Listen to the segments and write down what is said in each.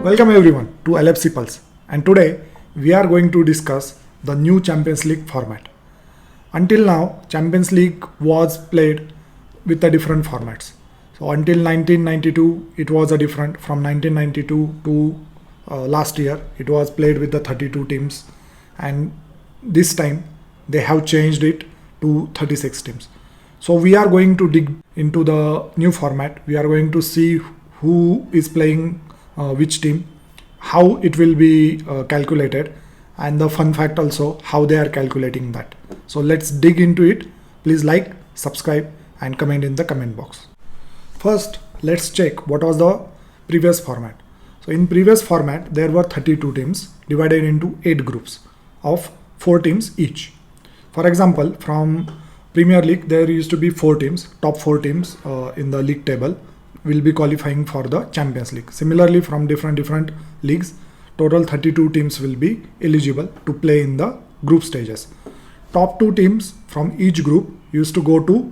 Welcome everyone to L.F.C Pulse, and today we are going to discuss the new Champions League format. Until now, Champions League was played with the different formats. So until 1992, it was a different. From 1992 to last year, it was played with the 32 teams, and this time they have changed it to 36 teams. So we are going to dig into the new format. We are going to see who is playing which team, how it will be calculated, and the fun fact also how they are calculating that. So let's dig into it. Please like, subscribe and comment in the comment box. First, let's check what was the previous format. So in previous format there were 32 teams divided into 8 groups of 4 teams each. For example, from Premier League there used to be 4 teams, top 4 teams in the league table will be qualifying for the Champions League. Similarly, from different leagues, total 32 teams will be eligible to play in the group stages. Top 2 teams from each group used to go to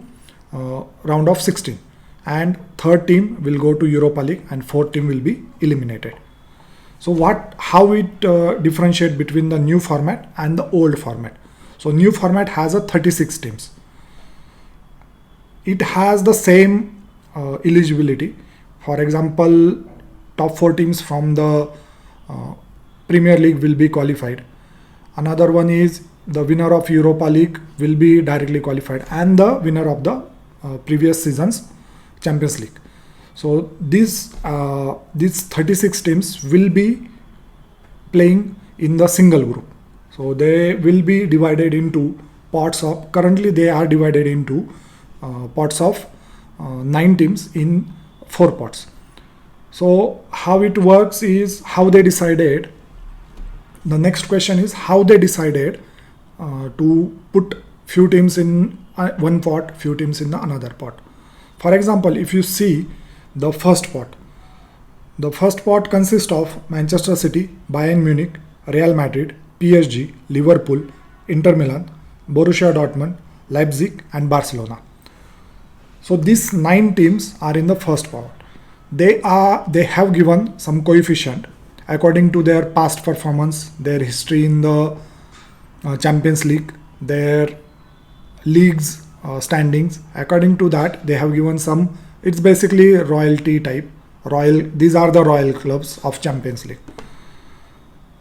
round of 16, and third team will go to Europa League and fourth team will be eliminated. So how it differentiate between the new format and the old format? So new format has a 36 teams. It has the same eligibility. For example, top 4 teams from the Premier League will be qualified. Another one is the winner of Europa League will be directly qualified, and the winner of the previous season's Champions League. So these 36 teams will be playing in the single group. So they will be divided into pots of, currently they are divided into pots of 9 teams in 4 pots. So how it works is how they decided. The next question is how they decided to put few teams in one pot, few teams in the another pot. For example, if you see the first pot consists of Manchester City, Bayern Munich, Real Madrid, PSG, Liverpool, Inter Milan, Borussia Dortmund, Leipzig and Barcelona. So these 9 teams are in the first pot. They have given some coefficient according to their past performance, their history in the Champions League, their leagues standings. According to that, they have given some. It's basically royalty type. These are the royal clubs of Champions League.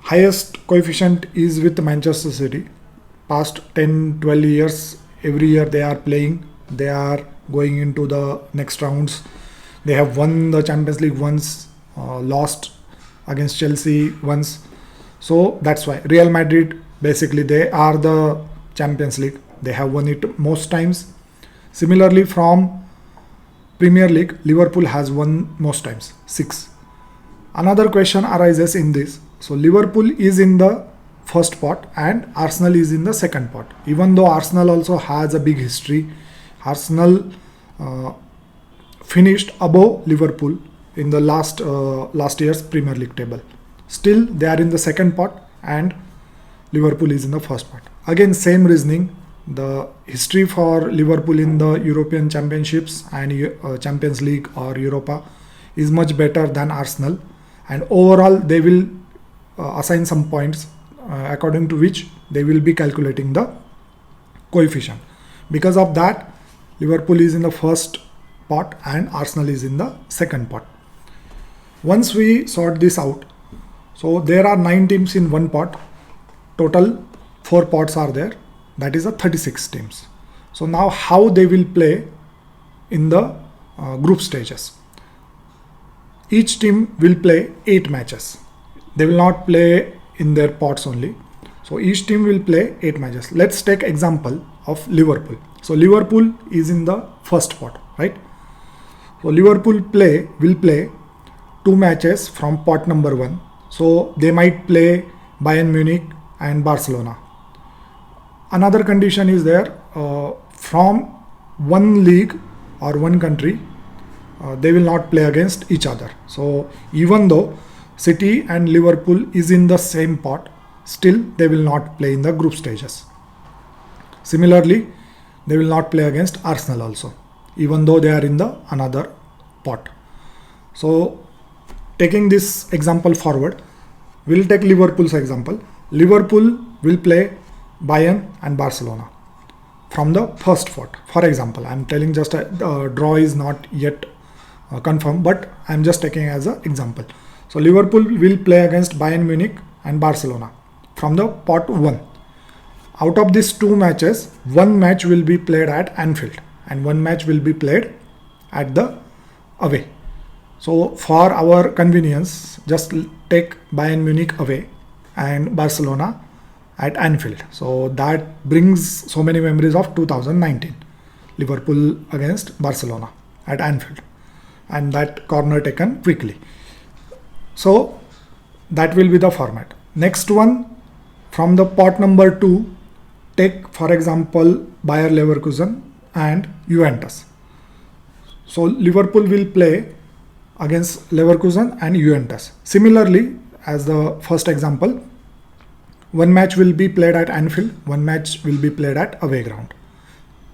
Highest coefficient is with Manchester City. Past 10-12 years, every year they are playing. They are going into the next rounds. They have won the Champions League once, lost against Chelsea once. So that's why Real Madrid, basically they are the Champions League. They have won it most times. Similarly, from Premier League, Liverpool has won most times, 6. Another question arises in this. So Liverpool is in the first pot and Arsenal is in the second pot. Even though Arsenal also has a big history, Arsenal finished above Liverpool in the last year's Premier League table. Still, they are in the second pot and Liverpool is in the first pot. Again, same reasoning. The history for Liverpool in the European Championships and Champions League or Europa is much better than Arsenal, and overall they will assign some points according to which they will be calculating the coefficient. Because of that, Liverpool is in the first pot and Arsenal is in the second pot. Once we sort this out, so there are 9 teams in one pot. Total 4 pots are there. That is a 36 teams. So now how they will play in the group stages. Each team will play 8 matches. They will not play in their pots only. So each team will play 8 matches. Let's take example of Liverpool. So Liverpool is in the first pot, right? So Liverpool will play 2 matches from pot number 1. So they might play Bayern Munich and Barcelona. Another condition is there, from one league or one country, they will not play against each other. So even though City and Liverpool is in the same pot, still they will not play in the group stages. Similarly, they will not play against Arsenal also, even though they are in the another pot. So taking this example forward, we'll take Liverpool's example. Liverpool will play Bayern and Barcelona from the first spot. For example, I'm telling just a draw is not yet confirmed, but I'm just taking as an example. So Liverpool will play against Bayern Munich and Barcelona from the pot 1. Out of these two matches, one match will be played at Anfield and one match will be played at the away. So for our convenience, just take Bayern Munich away and Barcelona at Anfield. So that brings so many memories of 2019, Liverpool against Barcelona at Anfield, and that corner taken quickly. So that will be the format. Next one, from the pot number 2, take for example Bayer Leverkusen and Juventus. So Liverpool will play against Leverkusen and Juventus. Similarly, as the first example, one match will be played at Anfield, one match will be played at away ground.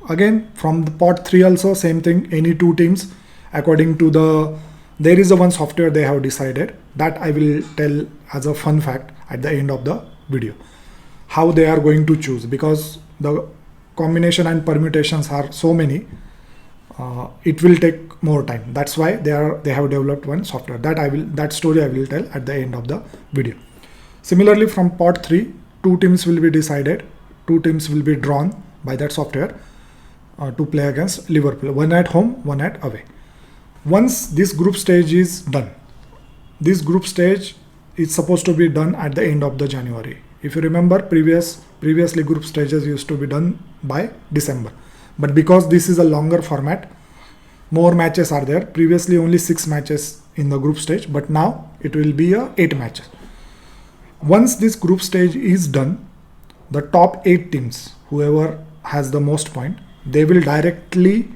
Again, from the pot 3 also same thing, any two teams according to there is a one software they have decided, that I will tell as a fun fact at the end of the video, how they are going to choose, because the combination and permutations are so many, it will take more time. That's why they have developed one software. That story I will tell at the end of the video. Similarly, from pot 3, two teams will be decided, two teams will be drawn by that software to play against Liverpool, one at home, one at away. Once this group stage is done, this group stage is supposed to be done at the end of the January. If you remember, previously group stages used to be done by December, but because this is a longer format, more matches are there. Previously only 6 matches in the group stage, but now it will be 8 matches. Once this group stage is done, the top 8 teams, whoever has the most point, they will directly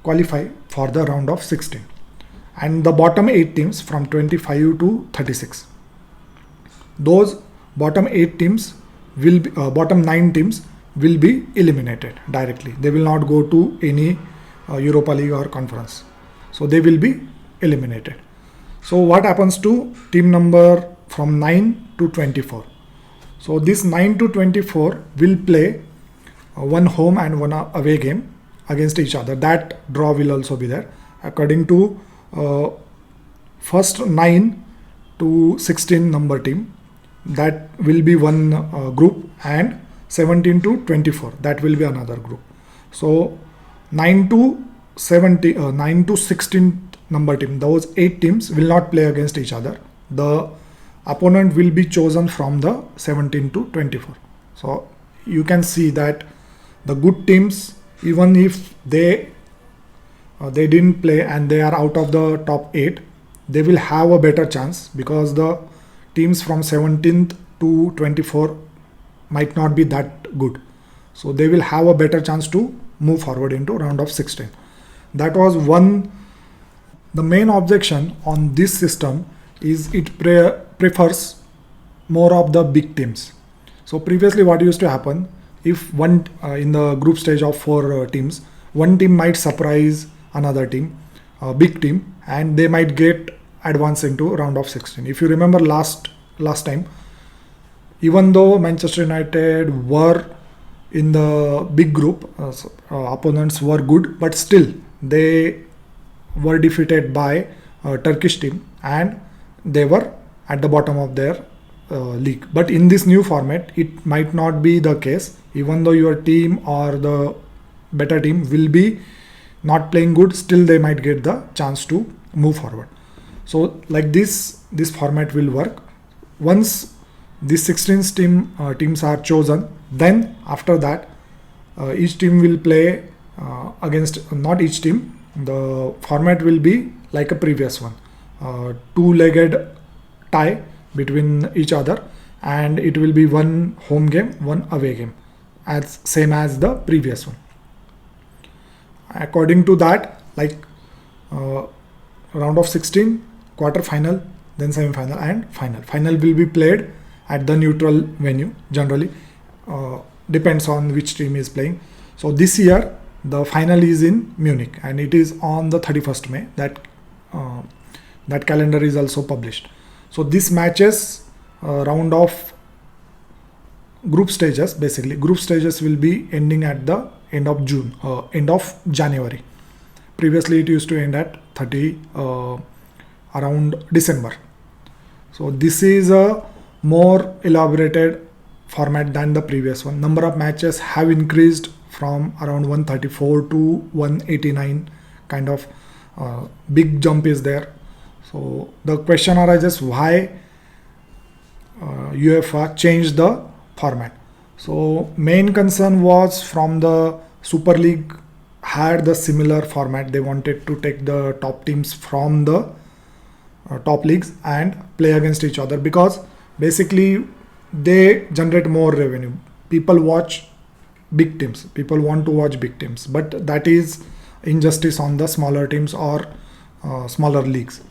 qualify for the round of 16, and the bottom 8 teams from 25 to 36, those bottom 8 teams will be, bottom 9 teams will be eliminated directly. They will not go to any Europa League or conference, so they will be eliminated. So what happens to team number from 9 to 24? So this 9 to 24 will play one home and one away game against each other. That draw will also be there according to first 9 to 16 number team, that will be one group, and 17 to 24, that will be another group. So 9 to 16 number team, those 8 teams will not play against each other. The opponent will be chosen from the 17 to 24. So you can see that the good teams, even if they didn't play and they are out of the top 8, they will have a better chance, because the teams from 17th to 24 might not be that good. So they will have a better chance to move forward into round of 16. That was one. The main objection on this system is it prefers more of the big teams. So previously what used to happen, if one in the group stage of 4 teams, one team might surprise another team, a big team, and they might get advanced into round of 16. If you remember last time, even though Manchester United were in the big group, opponents were good, but still they were defeated by a Turkish team and they were at the bottom of their league. But in this new format, it might not be the case. Even though your team or the better team will be not playing good, still they might get the chance to move forward. So like this format will work. Once these 16 teams are chosen, then after that each team will play against, not each team, the format will be like a previous one, two-legged tie between each other, and it will be one home game, one away game, as same as the previous one. According to that, like round of 16, quarter final, then semi-final and final. Final will be played at the neutral venue generally, depends on which team is playing. So this year the final is in Munich and it is on the 31st May. That that calendar is also published. So this matches round of group stages. Basically group stages will be ending at the end of June, end of January. Previously it used to end at 30 around December. So this is a more elaborated format than the previous one. Number of matches have increased from around 134 to 189, kind of big jump is there. So the question arises, why UEFA changed the format? So main concern was from the Super League had the similar format. They wanted to take the top teams from the top leagues and play against each other, because basically they generate more revenue. People watch big teams, people want to watch big teams, but that is injustice on the smaller teams or smaller leagues.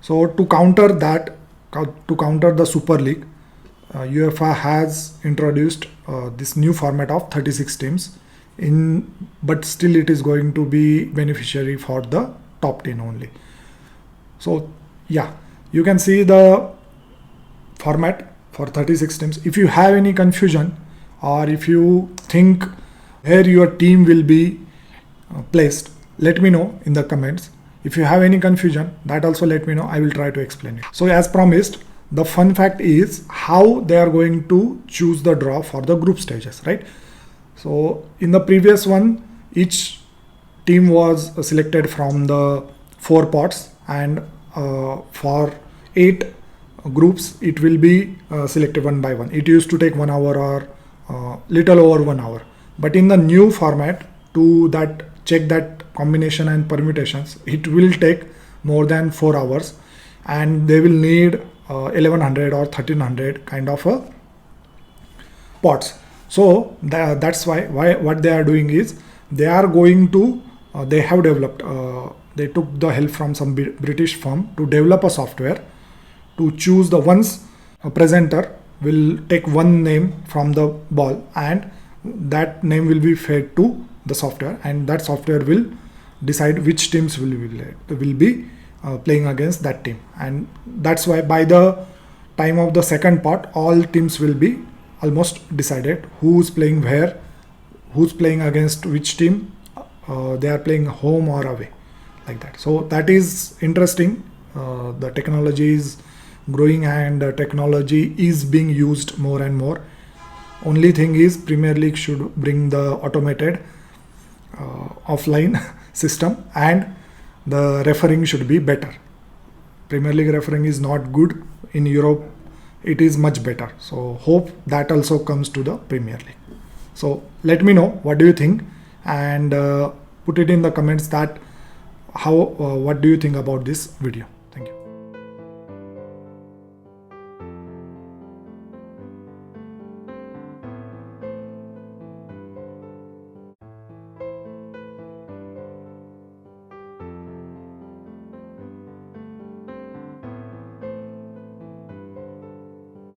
So to counter that, to counter the Super League, UEFA has introduced this new format of 36 teams but still it is going to be beneficiary for the top 10 only. So yeah, you can see the format for 36 teams. If you have any confusion, or if you think where your team will be placed, let me know in the comments. If you have any confusion, that also let me know. I will try to explain it. So as promised, the fun fact is how they are going to choose the draw for the group stages, right? So in the previous one, each team was selected from the 4 pots, and for 8 groups it will be selected one by one. It used to take 1 hour or little over 1 hour, but in the new format, to that check that combination and permutations, it will take more than 4 hours, and they will need 1100 or 1300 kind of a pots. So that's why what they are doing is they are going to they have developed they took the help from some British firm to develop a software to choose the ones. A presenter will take one name from the ball, and that name will be fed to the software, and that software will decide which teams will be playing against that team. And that's why by the time of the second part, all teams will be almost decided, who's playing where, who's playing against which team, they are playing home or away, like that. So that is interesting. The technology is growing, and technology is being used more and more. Only thing is Premier League should bring the automated offline system, and the refereeing should be better. Premier League refereeing is not good. In Europe it is much better. So hope that also comes to the Premier League. So let me know what do you think, and put it in the comments that what do you think about this video.